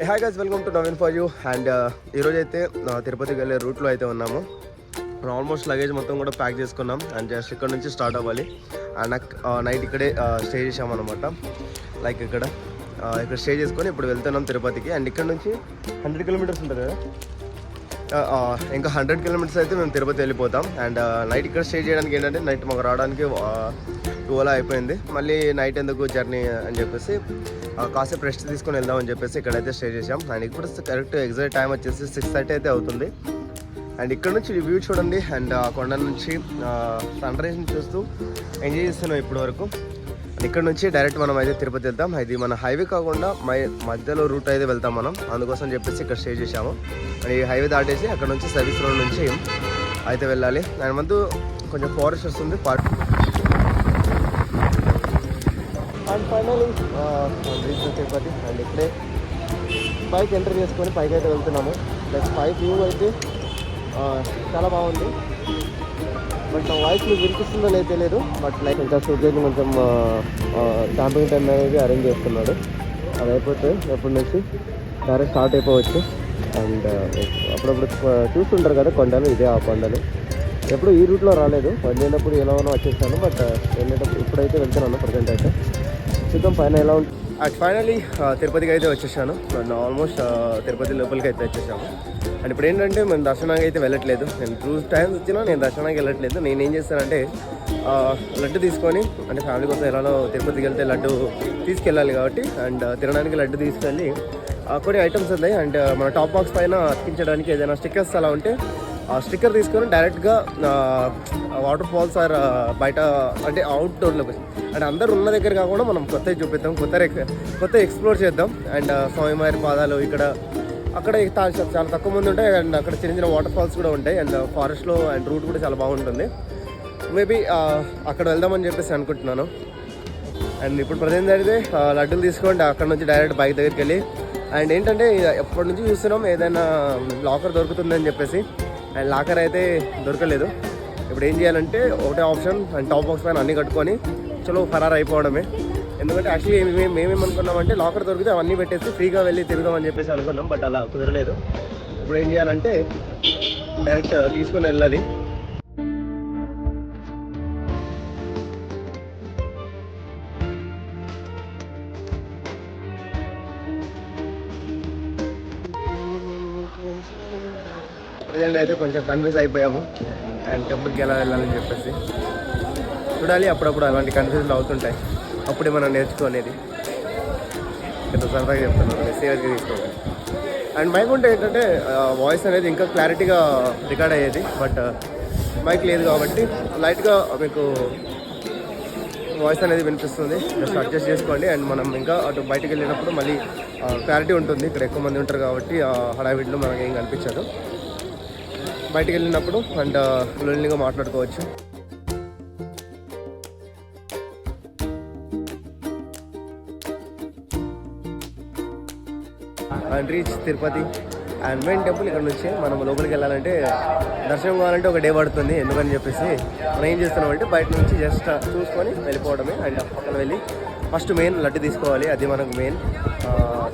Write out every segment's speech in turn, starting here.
Hi guys, welcome to Naveen for you. And ఈరోజు అయితే తిరుపతికి వెళ్ళే రూట్లో అయితే ఉన్నాము. ఆల్మోస్ట్ లగేజ్ మొత్తం కూడా ప్యాక్ చేసుకున్నాం అండ్ జస్ట్ ఇక్కడ నుంచి స్టార్ట్ అవ్వాలి. అండ్ నైట్ ఇక్కడే స్టే చేసామన్నమాట. లైక్ ఇక్కడ స్టే చేసుకొని ఇప్పుడు వెళ్తున్నాం తిరుపతికి. అండ్ ఇక్కడ నుంచి 100 కిలోమీటర్స్ ఉంటుంది కదా, ఇంకా 100 కిలోమీటర్స్ అయితే మేము తిరుపతి వెళ్ళిపోతాం. అండ్ నైట్ ఇక్కడ స్టే చేయడానికి ఏంటంటే నైట్ మాకు రావడానికి 12 అయిపోయింది. మళ్ళీ నైట్ ఎందుకు జర్నీ అని చెప్పేసి కాసేపు రెస్ట్ తీసుకొని వెళ్దామని చెప్పేసి ఇక్కడైతే స్టే చేసాం. అండ్ ఇప్పుడు కరెక్ట్ ఎగ్జాక్ట్ టైం వచ్చేసి 6:30 అయితే అవుతుంది. అండ్ ఇక్కడ నుంచి వ్యూ చూడండి. అండ్ ఆ కొండ నుంచి సన్ రైజ్ని చూస్తూ ఎంజాయ్ చేస్తున్నాం ఇప్పటి వరకు. ఇక్కడ నుంచి డైరెక్ట్ మనం అయితే తిరుపతి వెళ్తాం. ఇది మన హైవే కాకుండా మధ్యలో రూట్ అయితే వెళ్తాం మనం. అందుకోసం చెప్పేసి ఇక్కడ స్టే చేసాము. అండ్ ఈ హైవే దాటేసి అక్కడ నుంచి సర్వీస్ రోడ్ నుంచి అయితే వెళ్ళాలి. దాని ముందు కొంచెం ఫారెస్ట్ వస్తుంది. And finally reach Tirupati. And ఇక్కడే పైకి ఎంటర్ చేసుకొని పైకి అయితే వెళ్తున్నాము. ప్లస్ పైకి వ్యూ అయితే చాలా బాగుంది. బట్ నా వాయిస్ మీకు వినిపిస్తుందో లేదో తెలియదు. బట్ లైక్ ఇంకా షూట్కి కొంచెం క్యాంపింగ్ టైం అనేది అరేంజ్ చేస్తున్నాడు. అది అయిపోతే ఎప్పటి నుంచి డైరెక్ట్ స్టార్ట్ అయిపోవచ్చు. అండ్ అప్పుడప్పుడు చూస్తుంటారు కదా కొండలు, ఇదే ఆ కొండలు. ఎప్పుడు ఈ రూట్లో రాలేదు, వెళ్ళేటప్పుడు ఎలా ఉన్నా వచ్చేసాను. బట్ వెళ్ళేటప్పుడు ఇప్పుడైతే వెళ్తున్నాను ప్రజెంట్ అయితే. చూద్దాం పైన ఎలా ఉంటుంది. ఫైనలీ తిరుపతికి అయితే వచ్చేసాను. అండ్ ఆల్మోస్ట్ తిరుపతి లోపలికి అయితే వచ్చేసాము. అండ్ ఇప్పుడు ఏంటంటే మేము దర్శనానికి అయితే వెళ్ళట్లేదు. నేను 2 times వచ్చినా నేను దర్శనానికి వెళ్ళట్లేదు. నేను ఏం చేస్తానంటే లడ్డు తీసుకొని, అంటే ఫ్యామిలీ కోసం ఎలానో తిరుపతికి వెళ్తే లడ్డు తీసుకెళ్ళాలి కాబట్టి, అండ్ తినడానికి లడ్డు తీసుకెళ్ళి కొన్ని ఐటమ్స్ ఉన్నాయి. అండ్ మన టాప్ బాక్స్ పైన అతికించడానికి ఏదైనా స్టిక్కర్స్ అలా ఉంటే ఆ స్టిక్కర్ తీసుకొని డైరెక్ట్గా వాటర్ ఫాల్స్ ఆర్ బయట అంటే అవుట్డోర్ లొకేషన్, అంటే అందరు ఉన్న దగ్గర కాకుండా మనం కొత్తవి చూపిద్దాం, కొత్త ఎక్స్ప్లోర్ చేద్దాం. అండ్ స్వామివారి పాదాలు ఇక్కడ అక్కడ చాలా తక్కువ మంది ఉంటాయి. అండ్ అక్కడ చిన్న చిన్న వాటర్ ఫాల్స్ కూడా ఉంటాయి. అండ్ ఫారెస్ట్లో అండ్ రూట్ కూడా చాలా బాగుంటుంది. మేబీ అక్కడ వెళ్దామని చెప్పేసి అనుకుంటున్నాను. అండ్ ఇప్పుడు ప్రజెంట్ అయితే లడ్డూలు తీసుకోండి అక్కడ నుంచి డైరెక్ట్ బైక్ దగ్గరికి వెళ్ళి. అండ్ ఏంటంటే ఎప్పటి నుంచి చూస్తున్నాం ఏదైనా లాకర్ దొరుకుతుందని చెప్పేసి. అండ్ లాకర్ అయితే దొరకలేదు. ఇప్పుడు ఏం చేయాలంటే ఒకటే ఆప్షన్, అండ్ టాప్ బాక్స్ పైన అన్నీ కట్టుకొని చలో ఫరార్ అయిపోవడమే. ఎందుకంటే యాక్చువల్లీ మేమేమనుకున్నామంటే లాకర్ దొరికితే అవన్నీ పెట్టేసి ఫ్రీగా వెళ్ళి తిరుగుదామని చెప్పేసి అనుకున్నాం. బట్ అలా కుదరలేదు. ఇప్పుడు ఏం చేయాలంటే డైరెక్ట్ తీసుకొని వెళ్ళాలి. ప్రజెంట్ అయితే కొంచెం కన్ఫ్యూజ్ అయిపోయాము. అండ్ టెంపుల్కి ఎలా వెళ్ళాలని చెప్పేసి చూడాలి. అప్పుడప్పుడు అలాంటి కన్ఫ్యూజన్లు అవుతుంటాయి. అప్పుడే మనం నేర్చుకునేది. ఎంత సరదాగా చెప్తున్నాను, సీరియస్గా తీసుకోవాలి. అండ్ మైక్ ఉంటే ఏంటంటే వాయిస్ అనేది ఇంకా క్లారిటీగా రికార్డ్ అయ్యేది. బట్ మైక్ లేదు కాబట్టి లైట్గా మీకు వాయిస్ అనేది వినిపిస్తుంది. జస్ట్ అడ్జస్ట్ చేసుకోండి. అండ్ మనం ఇంకా అటు బయటకు వెళ్ళినప్పుడు మళ్ళీ క్లారిటీ ఉంటుంది. ఇక్కడ ఎక్కువ మంది ఉంటారు కాబట్టి ఆ హడావిడిలో మనకి ఏం కనిపించదు. బయటకు వెళ్ళినప్పుడు అండ్ లోన్లీగా మాట్లాడుకోవచ్చు. And reach Tirupati. And main temple ఇక్కడ నుంచి మనం లోపలికి వెళ్ళాలంటే దర్శనం కావాలంటే ఒక డే పడుతుంది. ఎందుకని చెప్పేసి మనం ఏం చేస్తున్నామంటే బయట నుంచి జస్ట్ చూసుకొని వెళ్ళిపోవడమే. అండ్ పక్కన వెళ్ళి ఫస్ట్ మెయిన్ లడ్డు తీసుకోవాలి. అది మనకు మెయిన్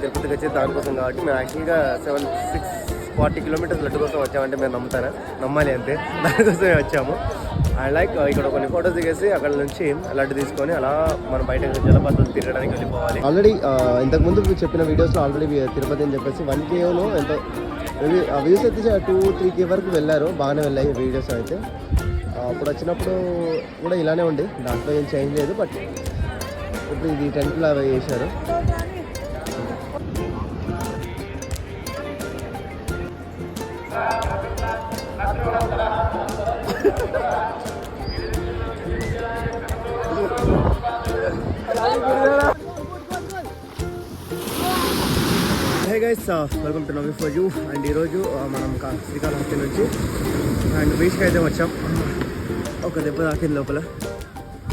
తిరుపతికి వచ్చేది దానికోసం కాబట్టి. మేము యాక్చువల్గా 640 కిలోమీటర్స్ లడ్డు కోసం వచ్చామంటే మేము నమ్మాలి అంతే. దానికోసమే వచ్చాము. అండ్ లైక్ ఇక్కడ కొన్ని ఫొటోస్ దిగేసి అక్కడ నుంచి లడ్డు తీసుకొని అలా మనం బయట జలపాతాలు తిరగడానికి వెళ్ళిపోవాలి. ఆల్రెడీ ఇంతకుముందు చెప్పిన వీడియోస్లో ఆల్రెడీ తిరుపతి అని చెప్పేసి 1Kలో ఎంతో వ్యూస్ అయితే 2-3K వరకు వెళ్ళారు. బాగానే వెళ్ళాయి వీడియోస్ అయితే. అప్పుడు వచ్చినప్పుడు కూడా ఇలానే ఉంది, దాంట్లో ఏం చేంజ్ లేదు. బట్ ఇప్పుడు ఇది టెంట్లో అవి చేశారు. Hey guys, welcome to Naveen for you. And ఈరోజు మనం శ్రీకాళహస్తి నుంచి అండ్ బీచ్కి అయితే వచ్చాం. ఒక దెబ్బ తాకింది లోపల.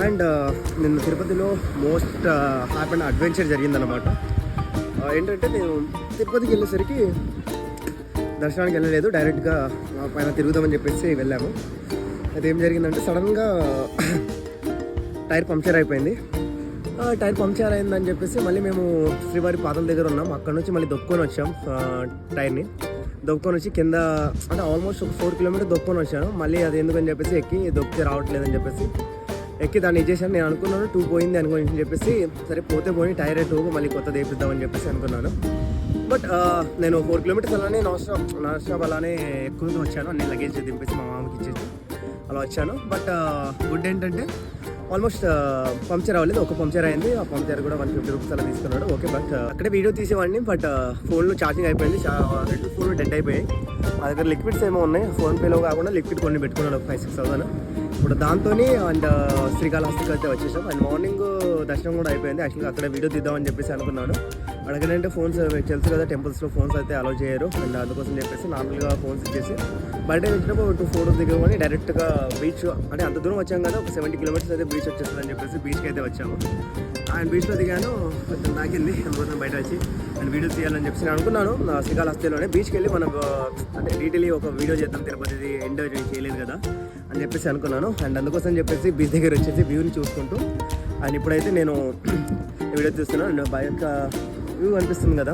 అండ్ నిన్న తిరుపతిలో మోస్ట్ హ్యాపీ అడ్వెంచర్ జరిగిందనమాట. ఏంటంటే నేను తిరుపతికి వెళ్ళేసరికి దర్శనానికి వెళ్ళలేదు, డైరెక్ట్గా పైన తిరుగుదామని చెప్పేసి వెళ్ళాము. అయితే ఏం జరిగిందంటే సడన్గా టైర్ పంక్చర్ అయిపోయింది. టైర్ పంక్చర్ అయిందని చెప్పేసి మళ్ళీ మేము శ్రీవారి పాదల దగ్గర ఉన్నాం. అక్కడ నుంచి మళ్ళీ దొక్కుని వచ్చాం. టైర్ని దొక్కుని వచ్చి కింద అంటే ఆల్మోస్ట్ ఒక 4 కిలోమీటర్ దొక్కుని వచ్చాను. మళ్ళీ అది ఎందుకని చెప్పేసి ఎక్కి దొక్కితే రావట్లేదని చెప్పేసి ఎక్కి దాన్ని ఇచ్చేసాను. నేను అనుకున్నాను 2 పోయింది అనుకుని చెప్పేసి సరే పోతే పోయి టైర్ 2 మళ్ళీ కొత్తది వేపిద్దామని చెప్పేసి అనుకున్నాను. బట్ నేను 4 కిలోమీటర్స్ అలానే నాన్ స్టాప్ అలానే ఎక్కువగా వచ్చాను. అన్ని లగేజ్ దింపేసి మా మామకి ఇచ్చేసి అలా వచ్చాను. బట్ గుడ్ ఏంటంటే ఆల్మోస్ట్ పంక్చర్ అవ్వలేదు, ఒక పంక్చర్ అయింది. ఆ పంక్చర్ కూడా 150 రూపీస్ అలా తీసుకున్నాడు. ఓకే, బట్ అక్కడే వీడియో తీసేవాడిని. బట్ ఫోన్లో ఛార్జింగ్ అయిపోయింది, 2 ఫోన్లు డెడ్ అయిపోయాయి. మా దగ్గర లిక్విడ్స్ ఏమో ఉన్నాయి, ఫోన్పేలో కాకుండా లిక్విడ్ కొన్ని పెట్టుకున్నాడు 5-6,000. ఇప్పుడు దాంతో అండ్ శ్రీకాళహస్తికి అయితే వచ్చేసాం. అండ్ మార్నింగ్ దర్శనం కూడా అయిపోయింది. యాక్చువల్గా అక్కడ వీడియో తీద్దామని చెప్పేసి అనుకున్నాను. అడగనంటే ఫోన్స్ తెలుసు కదా, టెంపుల్స్లో ఫోన్స్ అయితే అలౌ చేయరు. అండ్ అందుకోసం చెప్పేసి నార్మల్గా ఫోన్స్ ఇచ్చేసి బయట వచ్చినప్పుడు 2 ఫోటోస్ దిగమని డైరెక్ట్గా బీచ్ అంటే అంత దూరం వచ్చాం కదా, ఒక 70 కిలోమీటర్స్ అయితే బీచ్ వచ్చేస్తుందని చెప్పేసి బీచ్కి అయితే వచ్చాము. అండ్ బీచ్లో దిగాను, కొంచెం నాకింది అందుకోసం బయట వచ్చి అండ్ వీడియో తీయాలని చెప్పేసి నేను అనుకున్నాను. శ్రీకాళహస్తిలోనే బీచ్కి వెళ్ళి మనం అంటే డీటెయిలీ ఒక వీడియో చేద్దాం, తిరుపతిది ఎంజాయ్ చేయలేదు కదా అని చెప్పేసి అనుకున్నాను. అండ్ అందుకోసం చెప్పేసి బీచ్ దగ్గర వచ్చేసి వ్యూని చూసుకుంటూ అండ్ ఇప్పుడైతే నేను వీడియో తీస్తున్నాను. అండ్ బైక్ వ్యూ అనిపిస్తుంది కదా,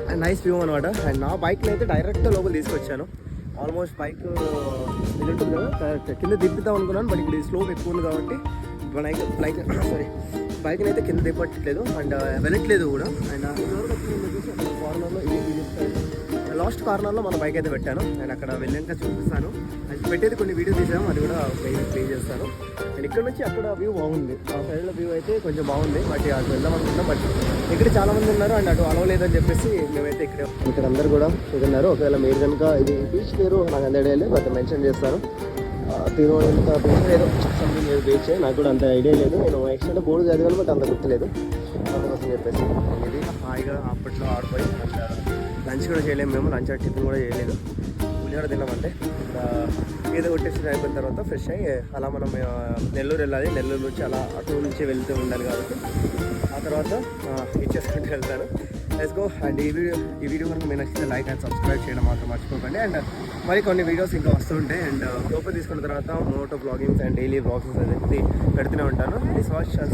అండ్ నైస్ వ్యూ అనమాట. అండ్ నా బైక్ని అయితే డైరెక్ట్ లోపల తీసుకొచ్చాను. ఆల్మోస్ట్ బైక్ ఇది ఉంటుంది కదా, కింద దింపుతాం అనుకున్నాను. బట్ ఇక్కడ స్లోప్ ఎక్కువ ఉంది కాబట్టి బైక్ని అయితే కింద దిప్పట్లేదు అండ్ వెళ్ళట్లేదు కూడా. అండ్ కార్నర్లో లాస్ట్ కార్నర్లో మన బైక్ అయితే పెట్టాను. అండ్ అక్కడ వెళ్ళాక చూపిస్తాను. అది పెట్టేది కొన్ని వీడియో తీసాము, అది కూడా ప్లే చేస్తాను. అండ్ ఇక్కడ నుంచి అక్కడ వ్యూ బాగుంది, ఆ సైడ్లో వ్యూ అయితే కొంచెం బాగుంది. బట్ అటు వెళ్దాం అనుకున్నాం, బట్ ఇక్కడ చాలామంది ఉన్నారు అండ్ అటు అలవలేదని చెప్పేసి మేమైతే ఇక్కడ అందరు కూడా ఉన్నారు. ఒకవేళ మీరు కనుక ఇది బీచ్ పేరు నాకు అంత ఐడియా లేదు, బట్ మెన్షన్ చేస్తాను. తిరువనంత బీచ్ ఏదో సంథింగ్ ఏదో బీచ్, నాకు కూడా అంత ఐడియా లేదు. నేను ఎక్స్ట్రా బోర్డు చదివాను, బట్ అంత గుర్తులేదు. అందుకోసం చెప్పేసి ఇది హాయిగా అప్పట్లో ఆడిపోయి లంచ్ కూడా చేయలేము మేము, లంచ్ టిఫిన్ కూడా చేయలేదు, పులిహోర తిన్నామంటే. ఏదో కొట్టేసి అయిపోయిన తర్వాత ఫ్రెష్ అయ్యి అలా మనం నెల్లూరు వెళ్ళాలి. నెల్లూరు నుంచి అలా అటు నుంచి వెళ్తూ ఉండాలి కాబట్టి ఆ తర్వాత ఇచ్చేసుకుంటూ వెళ్తాను. Let's go. అండ్ ఈ వీడియో కనుక మీరు నచ్చితే లైక్ అండ్ సబ్స్క్రైబ్ చేయడం మాత్రం మర్చిపోకండి. అండ్ మరి కొన్ని వీడియోస్ ఇంకా వస్తుంటాయి. అండ్ లోపల తీసుకున్న తర్వాత Moto bloggings and daily bloggings అనేది పెడుతూనే ఉంటాను. Please watch.